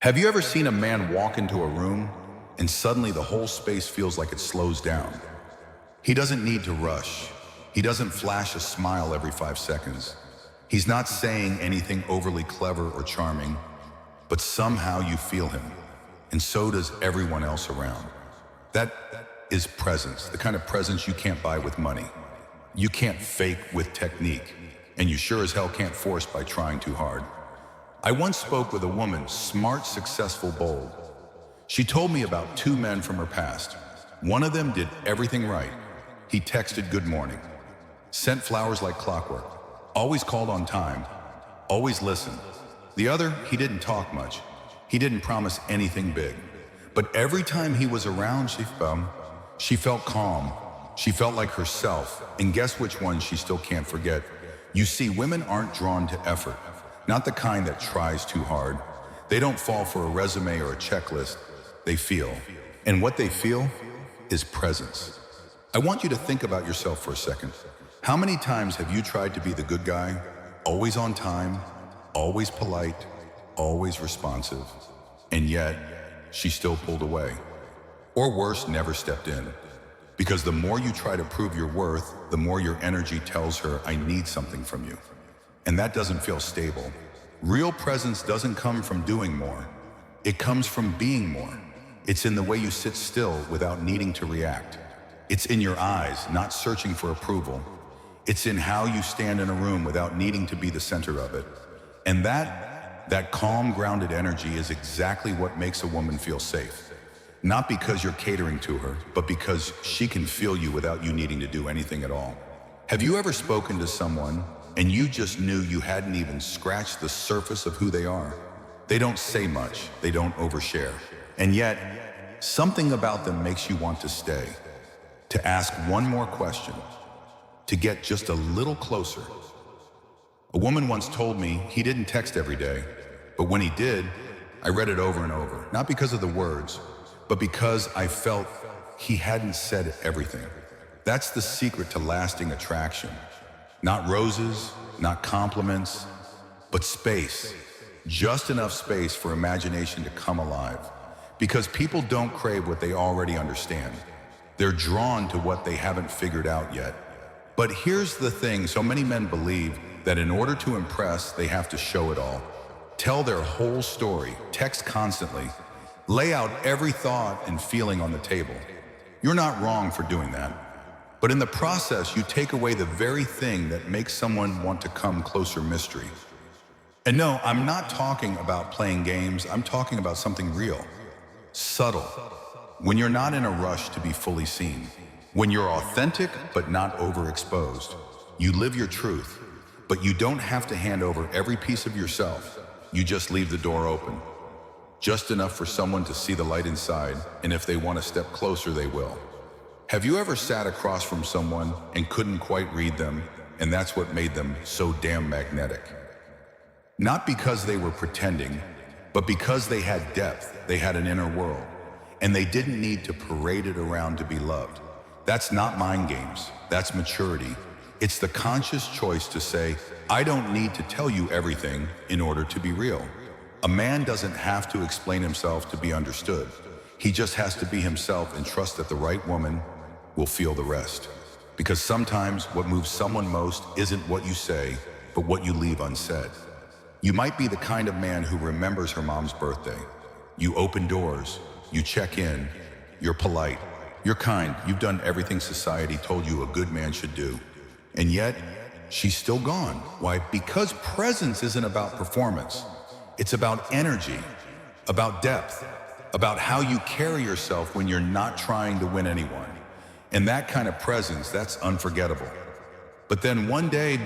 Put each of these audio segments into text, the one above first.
Have you ever seen a man walk into a room and suddenly the whole space feels like it slows down? He doesn't need to rush. He doesn't flash a smile every 5 seconds. He's not saying anything overly clever or charming, but somehow you feel him, and so does everyone else around. That is presence, the kind of presence you can't buy with money. You can't fake with technique, and you sure as hell can't force by trying too hard. I once spoke with a woman, smart, successful, bold. She told me about two men from her past. One of them did everything right. He texted good morning, sent flowers like clockwork, always called on time, always listened. The other, he didn't talk much. He didn't promise anything big. But every time he was around, she felt calm. She felt like herself. And guess which one she still can't forget? You see, women aren't drawn to effort. Not the kind that tries too hard. They don't fall for a resume or a checklist. They feel. And what they feel is presence. I want you to think about yourself for a second. How many times have you tried to be the good guy? Always on time, always polite, always responsive. And yet, she still pulled away. Or worse, never stepped in. Because the more you try to prove your worth, the more your energy tells her, I need something from you. And that doesn't feel stable. Real presence doesn't come from doing more. It comes from being more. It's in the way you sit still without needing to react. It's in your eyes, not searching for approval. It's in how you stand in a room without needing to be the center of it. And that calm, grounded energy is exactly what makes a woman feel safe. Not because you're catering to her, but because she can feel you without you needing to do anything at all. Have you ever spoken to someone and you just knew you hadn't even scratched the surface of who they are? They don't say much, they don't overshare. And yet, something about them makes you want to stay, to ask one more question, to get just a little closer. A woman once told me he didn't text every day, but when he did, I read it over and over, not because of the words, but because I felt he hadn't said everything. That's the secret to lasting attraction. Not roses, not compliments, but space. Just enough space for imagination to come alive. Because people don't crave what they already understand. They're drawn to what they haven't figured out yet. But here's the thing, so many men believe that in order to impress, they have to show it all. Tell their whole story, text constantly, lay out every thought and feeling on the table. You're not wrong for doing that. But in the process, you take away the very thing that makes someone want to come closer, mystery. And no, I'm not talking about playing games. I'm talking about something real, subtle. When you're not in a rush to be fully seen. When you're authentic, but not overexposed. You live your truth, but you don't have to hand over every piece of yourself. You just leave the door open. Just enough for someone to see the light inside, and if they want to step closer, they will. Have you ever sat across from someone and couldn't quite read them, and that's what made them so damn magnetic? Not because they were pretending, but because they had depth, they had an inner world, and they didn't need to parade it around to be loved. That's not mind games, that's maturity. It's the conscious choice to say, I don't need to tell you everything in order to be real. A man doesn't have to explain himself to be understood. He just has to be himself and trust that the right woman will feel the rest. Because sometimes what moves someone most isn't what you say, but what you leave unsaid. You might be the kind of man who remembers her mom's birthday. You open doors, you check in, you're polite, you're kind, you've done everything society told you a good man should do. And yet, she's still gone. Why? Because presence isn't about performance. It's about energy, about depth, about how you carry yourself when you're not trying to win anyone. And that kind of presence, that's unforgettable. But then one day,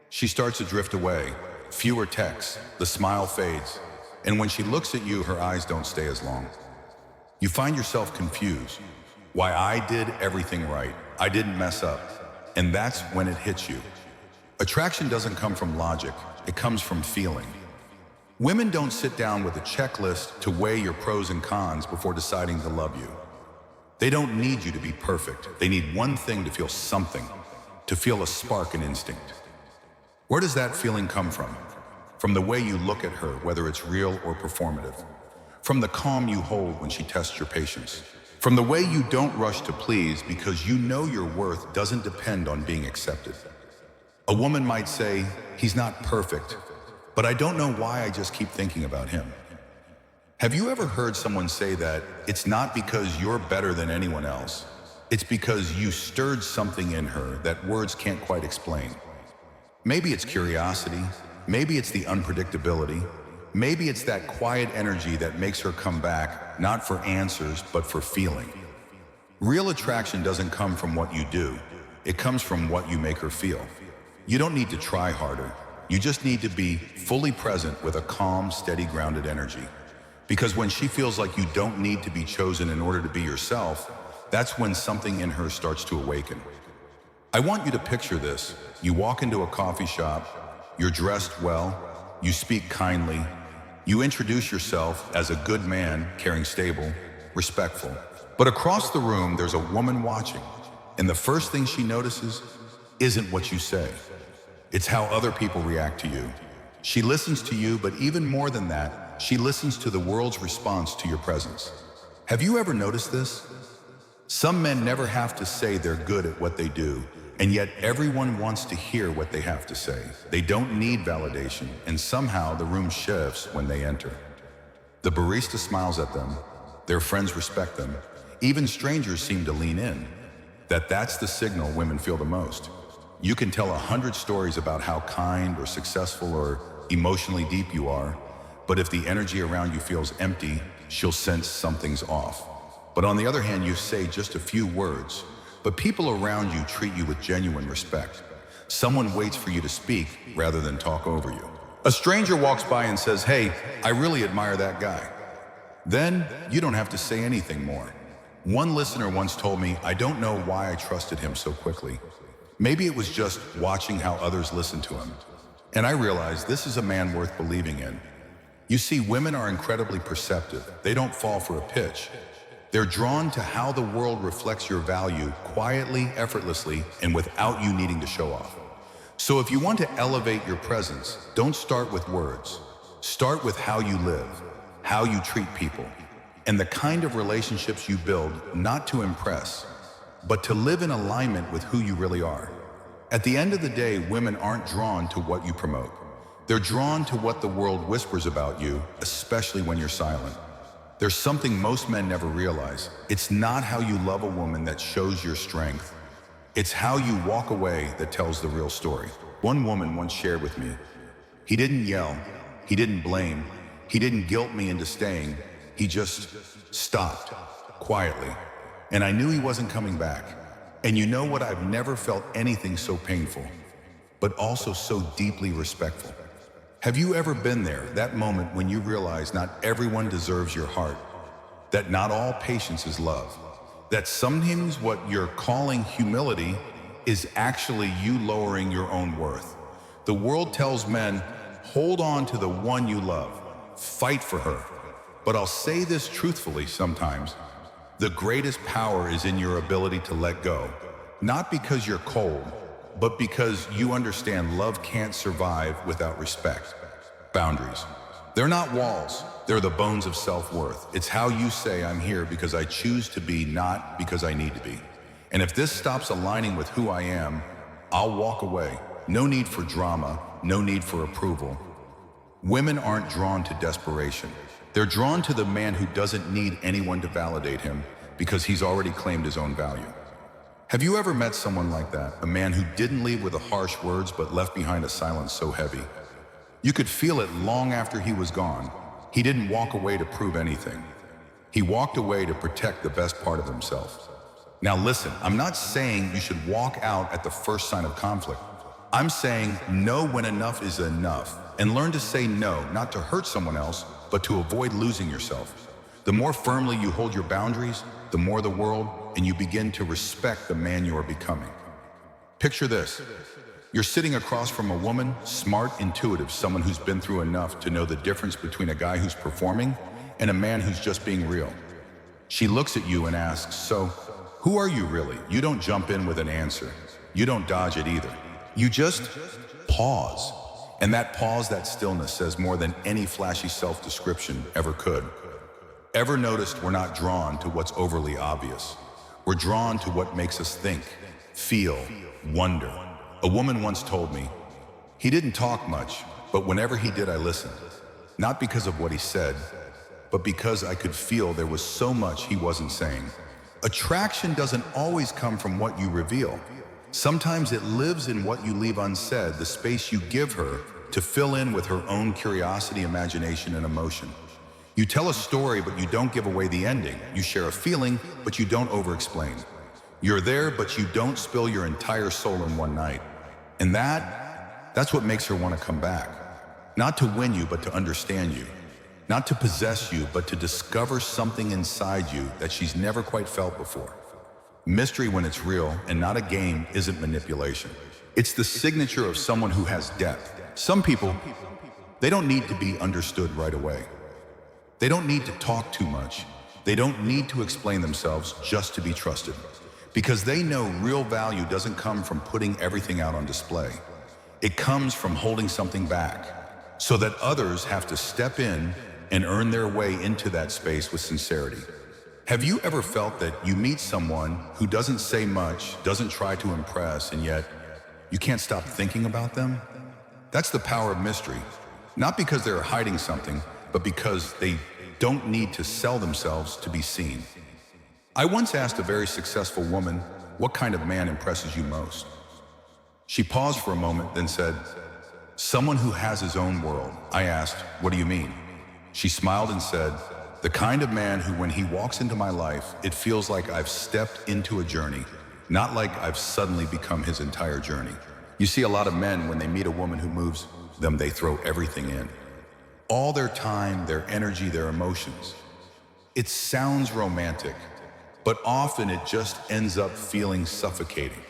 she starts to drift away. Fewer texts, the smile fades. And when she looks at you, her eyes don't stay as long. You find yourself confused. Why, I did everything right. I didn't mess up. And that's when it hits you. Attraction doesn't come from logic. It comes from feeling. Women don't sit down with a checklist to weigh your pros and cons before deciding to love you. They don't need you to be perfect. They need one thing to feel something, to feel a spark, an instinct. Where does that feeling come from? from the way you look at her, whether it's real or performative, from the calm you hold when she tests your patience, from the way you don't rush to please because you know your worth doesn't depend on being accepted. A woman might say, "He's not perfect, but I don't know why I just keep thinking about him." Have you ever heard someone say that it's not because you're better than anyone else, it's because you stirred something in her that words can't quite explain? Maybe it's curiosity, maybe it's the unpredictability, maybe it's that quiet energy that makes her come back, not for answers, but for feeling. Real attraction doesn't come from what you do, it comes from what you make her feel. You don't need to try harder, you just need to be fully present with a calm, steady, grounded energy. Because when she feels like you don't need to be chosen in order to be yourself, that's when something in her starts to awaken. I want you to picture this. You walk into a coffee shop, you're dressed well, you speak kindly, you introduce yourself as a good man, caring, stable, respectful. But across the room, there's a woman watching, and the first thing she notices isn't what you say. It's how other people react to you. She listens to you, but even more than that, she listens to the world's response to your presence. Have you ever noticed this? Some men never have to say they're good at what they do, and yet everyone wants to hear what they have to say. They don't need validation, and somehow the room shifts when they enter. The barista smiles at them, their friends respect them, even strangers seem to lean in. That's the signal women feel the most. You can tell 100 stories about how kind or successful or emotionally deep you are, but if the energy around you feels empty, she'll sense something's off. But on the other hand, you say just a few words, but people around you treat you with genuine respect. Someone waits for you to speak rather than talk over you. A stranger walks by and says, "Hey, I really admire that guy." Then you don't have to say anything more. One listener once told me, "I don't know why I trusted him so quickly. Maybe it was just watching how others listened to him." And I realized this is a man worth believing in. You see, women are incredibly perceptive. They don't fall for a pitch. They're drawn to how the world reflects your value quietly, effortlessly, and without you needing to show off. So if you want to elevate your presence, don't start with words. Start with how you live, how you treat people, and the kind of relationships you build, not to impress, but to live in alignment with who you really are. At the end of the day, women aren't drawn to what you promote. They're drawn to what the world whispers about you, especially when you're silent. There's something most men never realize. It's not how you love a woman that shows your strength. It's how you walk away that tells the real story. One woman once shared with me, "He didn't yell, he didn't blame, he didn't guilt me into staying. He just stopped, quietly. And I knew he wasn't coming back. And you know what? I've never felt anything so painful, but also so deeply respectful." Have you ever been there, that moment when you realize not everyone deserves your heart, that not all patience is love, that sometimes what you're calling humility is actually you lowering your own worth? The world tells men, hold on to the one you love, fight for her. But I'll say this truthfully sometimes, the greatest power is in your ability to let go, not because you're cold, but because you understand love can't survive without respect. Boundaries. They're not walls, they're the bones of self-worth. It's how you say, "I'm here because I choose to be, not because I need to be. And if this stops aligning with who I am, I'll walk away." No need for drama, no need for approval. Women aren't drawn to desperation. They're drawn to the man who doesn't need anyone to validate him because he's already claimed his own value. Have you ever met someone like that? A man who didn't leave with the harsh words but left behind a silence so heavy. You could feel it long after he was gone. He didn't walk away to prove anything. He walked away to protect the best part of himself. Now listen, I'm not saying you should walk out at the first sign of conflict. I'm saying know when enough is enough and learn to say no, not to hurt someone else, but to avoid losing yourself. The more firmly you hold your boundaries, the more the world and you begin to respect the man you are becoming. Picture this. You're sitting across from a woman, smart, intuitive, someone who's been through enough to know the difference between a guy who's performing and a man who's just being real. She looks at you and asks, "So, who are you really?" You don't jump in with an answer. You don't dodge it either. You just pause. And that pause, that stillness says more than any flashy self-description ever could. Ever noticed we're not drawn to what's overly obvious? We're drawn to what makes us think, feel, wonder. A woman once told me, he didn't talk much, but whenever he did, I listened. Not because of what he said, but because I could feel there was so much he wasn't saying. Attraction doesn't always come from what you reveal. Sometimes it lives in what you leave unsaid, the space you give her to fill in with her own curiosity, imagination, and emotion. You tell a story, but you don't give away the ending. You share a feeling, but you don't over-explain. You're there, but you don't spill your entire soul in one night. And that's what makes her want to come back. Not to win you, but to understand you. Not to possess you, but to discover something inside you that she's never quite felt before. Mystery, when it's real and not a game, isn't manipulation. It's the signature of someone who has depth. Some people, they don't need to be understood right away. They don't need to talk too much. They don't need to explain themselves just to be trusted. Because they know real value doesn't come from putting everything out on display. It comes from holding something back, so that others have to step in and earn their way into that space with sincerity. Have you ever felt that you meet someone who doesn't say much, doesn't try to impress, and yet you can't stop thinking about them? That's the power of mystery. Not because they're hiding something, but because they don't need to sell themselves to be seen. I once asked a very successful woman, what kind of man impresses you most? She paused for a moment, then said, someone who has his own world. I asked, what do you mean? She smiled and said, the kind of man who, when he walks into my life, it feels like I've stepped into a journey, not like I've suddenly become his entire journey. You see a lot of men, when they meet a woman who moves them, they throw everything in. All their time, their energy, their emotions. It sounds romantic, but often it just ends up feeling suffocating.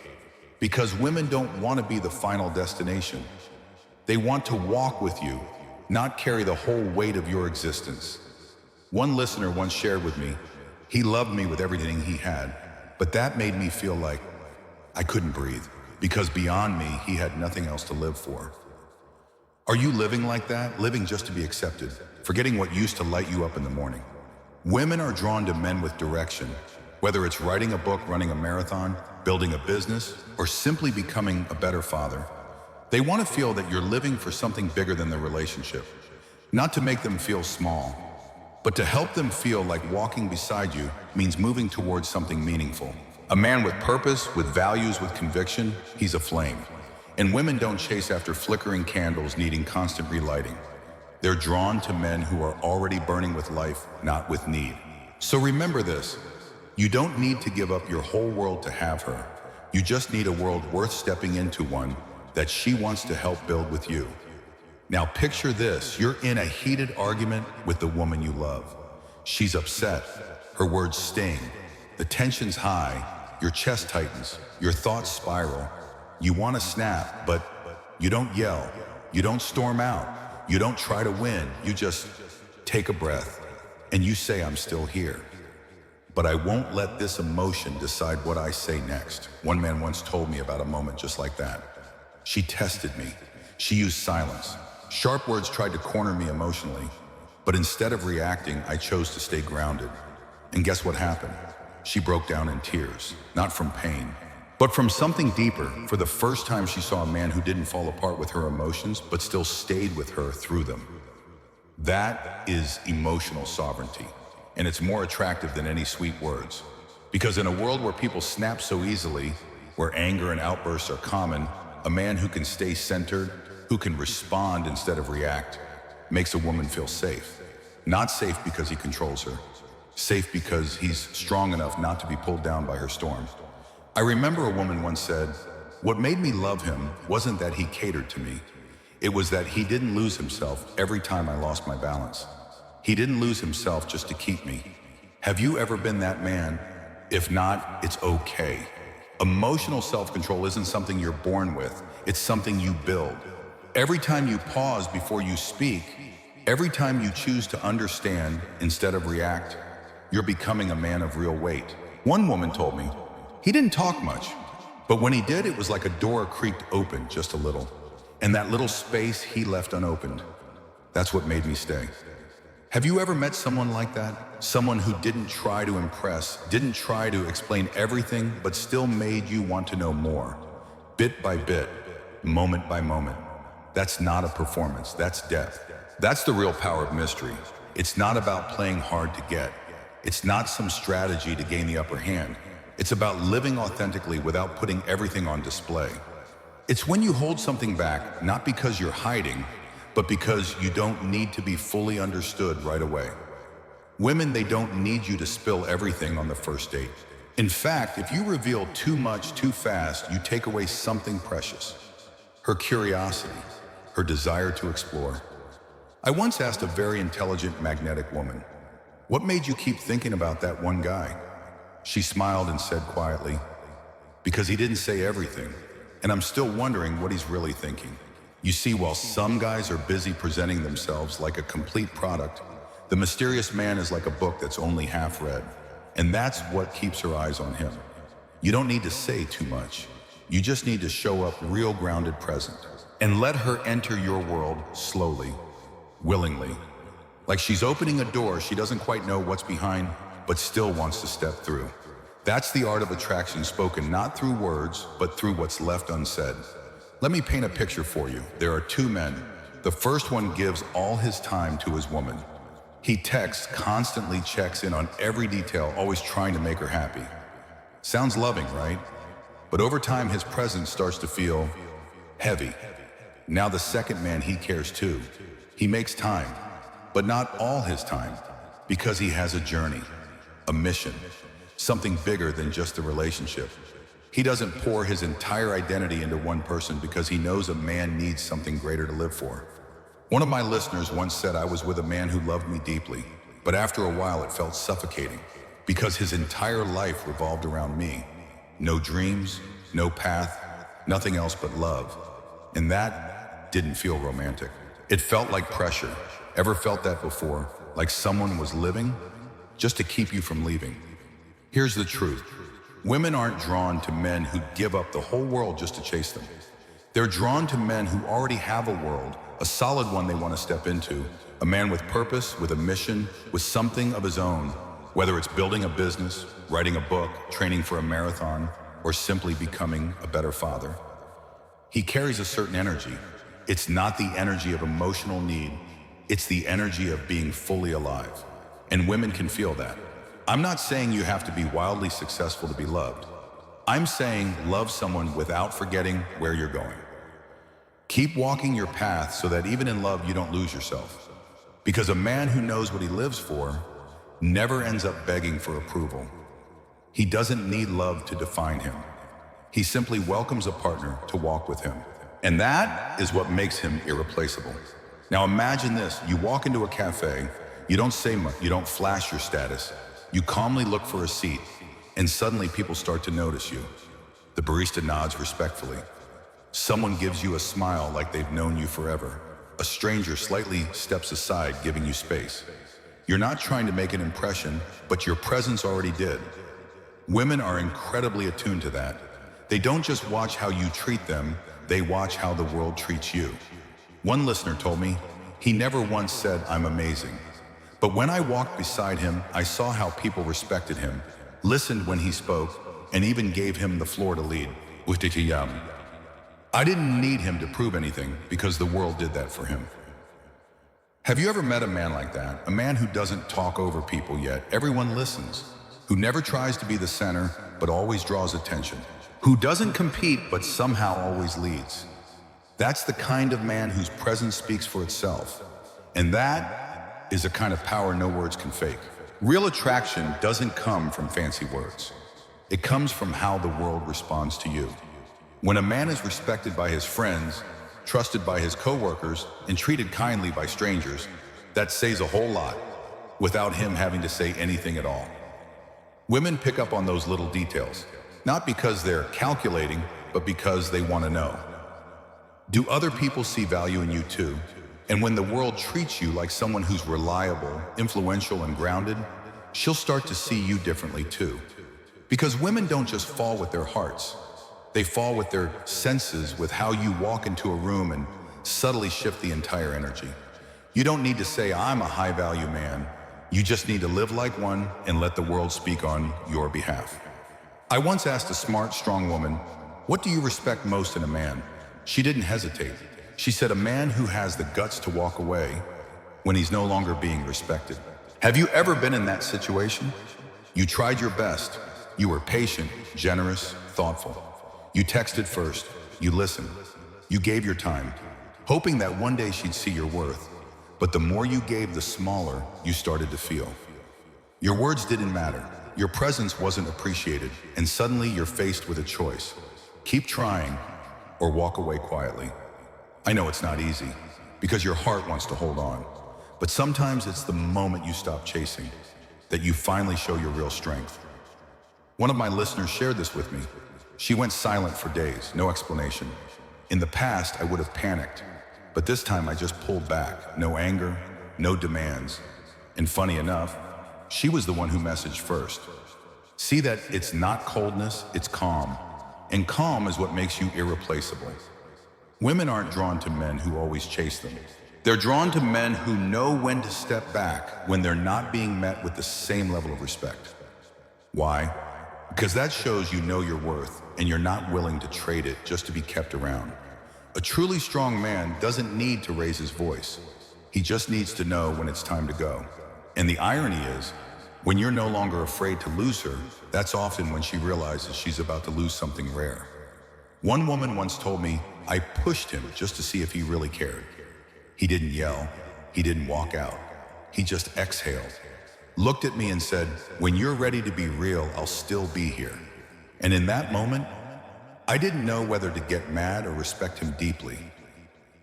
Because women don't want to be the final destination. They want to walk with you, not carry the whole weight of your existence. One listener once shared with me, he loved me with everything he had, but that made me feel like I couldn't breathe, because beyond me, he had nothing else to live for. Are you living like that, living just to be accepted, forgetting what used to light you up in the morning? Women are drawn to men with direction, whether it's writing a book, running a marathon, building a business, or simply becoming a better father. They want to feel that you're living for something bigger than the relationship, not to make them feel small, but to help them feel like walking beside you means moving towards something meaningful. A man with purpose, with values, with conviction, he's a flame. And women don't chase after flickering candles needing constant relighting. They're drawn to men who are already burning with life, not with need. So remember this, you don't need to give up your whole world to have her. You just need a world worth stepping into, one that she wants to help build with you. Now picture this, you're in a heated argument with the woman you love. She's upset, her words sting, the tension's high, your chest tightens, your thoughts spiral. You want to snap, but you don't yell, you don't storm out, you don't try to win, you just take a breath and you say, I'm still here. But I won't let this emotion decide what I say next. One man once told me about a moment just like that. She tested me. She used silence. Sharp words tried to corner me emotionally, but instead of reacting, I chose to stay grounded. And guess what happened? She broke down in tears, not from pain, but from something deeper. For the first time, she saw a man who didn't fall apart with her emotions, but still stayed with her through them. That is emotional sovereignty, and it's more attractive than any sweet words. Because in a world where people snap so easily, where anger and outbursts are common, a man who can stay centered, who can respond instead of react, makes a woman feel safe. Not safe because he controls her, safe because he's strong enough not to be pulled down by her storm. I remember a woman once said, what made me love him wasn't that he catered to me. It was that he didn't lose himself every time I lost my balance. He didn't lose himself just to keep me. Have you ever been that man? If not, it's okay. Emotional self-control isn't something you're born with. It's something you build. Every time you pause before you speak, every time you choose to understand instead of react, you're becoming a man of real weight. One woman told me, he didn't talk much, but when he did, it was like a door creaked open just a little. And that little space he left unopened, that's what made me stay. Have you ever met someone like that? Someone who didn't try to impress, didn't try to explain everything, but still made you want to know more. Bit by bit, moment by moment. That's not a performance, that's depth. That's the real power of mystery. It's not about playing hard to get. It's not some strategy to gain the upper hand. It's about living authentically without putting everything on display. It's when you hold something back, not because you're hiding, but because you don't need to be fully understood right away. Women, they don't need you to spill everything on the first date. In fact, if you reveal too much too fast, you take away something precious. Her curiosity, her desire to explore. I once asked a very intelligent, magnetic woman, "What made you keep thinking about that one guy?" She smiled and said quietly, "Because he didn't say everything, and I'm still wondering what he's really thinking." You see, while some guys are busy presenting themselves like a complete product, the mysterious man is like a book that's only half read. And that's what keeps her eyes on him. You don't need to say too much. You just need to show up real grounded present. And let her enter your world slowly, willingly. Like she's opening a door she doesn't quite know what's behind, but still wants to step through. That's the art of attraction, spoken not through words, but through what's left unsaid. Let me paint a picture for you. There are two men. The first one gives all his time to his woman. He texts, constantly checks in on every detail, always trying to make her happy. Sounds loving, right? But over time, his presence starts to feel heavy. Now the second man, he cares too. He makes time, but not all his time, because he has a journey, a mission, something bigger than just a relationship. He doesn't pour his entire identity into one person because he knows a man needs something greater to live for. One of my listeners once said I was with a man who loved me deeply, but after a while it felt suffocating because his entire life revolved around me. No dreams, no path, nothing else but love. And that didn't feel romantic. It felt like pressure. Ever felt that before? Like someone was living just to keep you from leaving? Here's the truth. Women aren't drawn to men who give up the whole world just to chase them. They're drawn to men who already have a world, a solid one they want to step into, a man with purpose, with a mission, with something of his own, whether it's building a business, writing a book, training for a marathon, or simply becoming a better father. He carries a certain energy. It's not the energy of emotional need, it's the energy of being fully alive. And women can feel that. I'm not saying you have to be wildly successful to be loved. I'm saying love someone without forgetting where you're going. Keep walking your path so that even in love you don't lose yourself. Because a man who knows what he lives for never ends up begging for approval. He doesn't need love to define him. He simply welcomes a partner to walk with him. And that is what makes him irreplaceable. Now imagine this, you walk into a cafe, you don't say much, you don't flash your status, you calmly look for a seat, and suddenly people start to notice you. The barista nods respectfully. Someone gives you a smile like they've known you forever. A stranger slightly steps aside, giving you space. You're not trying to make an impression, but your presence already did. Women are incredibly attuned to that. They don't just watch how you treat them, they watch how the world treats you. One listener told me, he never once said, "I'm amazing." But when I walked beside him, I saw how people respected him, listened when he spoke, and even gave him the floor to lead. I didn't need him to prove anything because the world did that for him. Have you ever met a man like that? A man who doesn't talk over people yet everyone listens, who never tries to be the center but always draws attention, who doesn't compete but somehow always leads. That's the kind of man whose presence speaks for itself. And that is a kind of power no words can fake. Real attraction doesn't come from fancy words. It comes from how the world responds to you. When a man is respected by his friends, trusted by his coworkers, and treated kindly by strangers, that says a whole lot without him having to say anything at all. Women pick up on those little details, not because they're calculating, but because they want to know. Do other people see value in you too? And when the world treats you like someone who's reliable, influential, and grounded, she'll start to see you differently too. Because women don't just fall with their hearts, They fall with their senses, with how you walk into a room and subtly shift the entire energy. You don't need to say, I'm a high-value man. You just need to live like one and let the world speak on your behalf. I once asked a smart, strong woman, what do you respect most in a man? She didn't hesitate. She said, a man who has the guts to walk away when he's no longer being respected. Have you ever been in that situation? You tried your best. You were patient, generous, thoughtful. You texted first. You listened. You gave your time, hoping that one day she'd see your worth. But the more you gave, the smaller you started to feel. Your words didn't matter. Your presence wasn't appreciated, and suddenly you're faced with a choice. Keep trying or walk away quietly. I know it's not easy, because your heart wants to hold on. But sometimes it's the moment you stop chasing that you finally show your real strength. One of my listeners shared this with me. She went silent for days, no explanation. In the past, I would have panicked, but this time I just pulled back. No anger, no demands. And funny enough, she was the one who messaged first. See that it's not coldness, it's calm. And calm is what makes you irreplaceable. Women aren't drawn to men who always chase them. They're drawn to men who know when to step back when they're not being met with the same level of respect. Why? Because that shows you know your worth and you're not willing to trade it just to be kept around. A truly strong man doesn't need to raise his voice. He just needs to know when it's time to go. And the irony is, when you're no longer afraid to lose her, that's often when she realizes she's about to lose something rare. One woman once told me, I pushed him just to see if he really cared. He didn't yell. He didn't walk out. He just exhaled, looked at me and said, when you're ready to be real, I'll still be here. And in that moment, I didn't know whether to get mad or respect him deeply.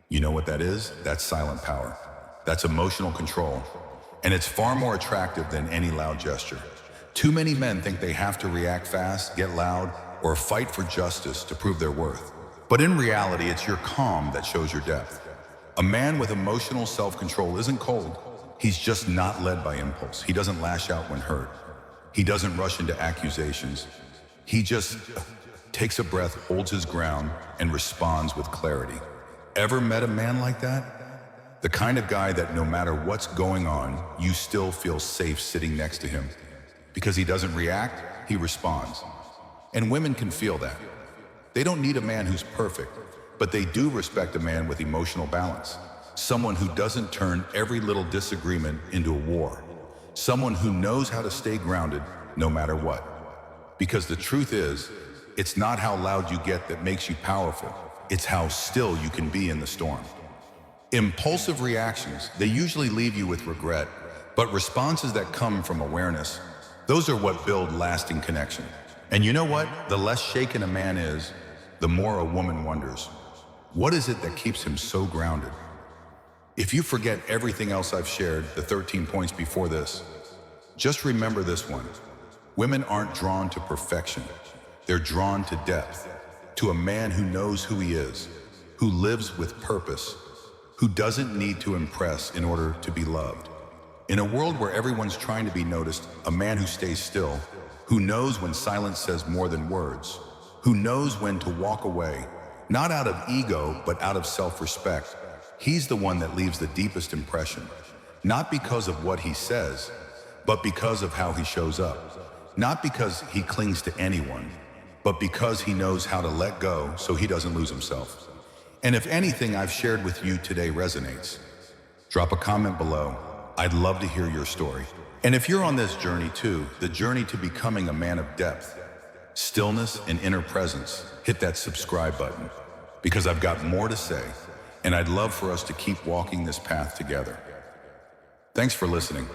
You know what that is? That's silent power. That's emotional control. And it's far more attractive than any loud gesture. Too many men think they have to react fast, get loud, or fight for justice to prove their worth. But in reality, it's your calm that shows your depth. A man with emotional self-control isn't cold. He's just not led by impulse. He doesn't lash out when hurt. He doesn't rush into accusations. He just takes a breath, holds his ground, and responds with clarity. Ever met a man like that? The kind of guy that no matter what's going on, you still feel safe sitting next to him. Because he doesn't react, he responds. And women can feel that. They don't need a man who's perfect, but they do respect a man with emotional balance. Someone who doesn't turn every little disagreement into a war. Someone who knows how to stay grounded no matter what. Because the truth is, it's not how loud you get that makes you powerful. It's how still you can be in the storm. Impulsive reactions, they usually leave you with regret, but responses that come from awareness, those are what build lasting connection. And you know what? The less shaken a man is, the more a woman wonders, what is it that keeps him so grounded? If you forget everything else I've shared, the 13 points before this, just remember this one. Women aren't drawn to perfection. They're drawn to depth, to a man who knows who he is, who lives with purpose, who doesn't need to impress in order to be loved. In a world where everyone's trying to be noticed, a man who stays still, who knows when silence says more than words, who knows when to walk away, not out of ego, but out of self-respect, he's the one that leaves the deepest impression, not because of what he says, but because of how he shows up, not because he clings to anyone, but because he knows how to let go so he doesn't lose himself. And if anything I've shared with you today resonates, drop a comment below. I'd love to hear your story. And if you're on this journey too, the journey to becoming a man of depth, stillness, and inner presence, hit that subscribe button, because I've got more to say, and I'd love for us to keep walking this path together. Thanks for listening.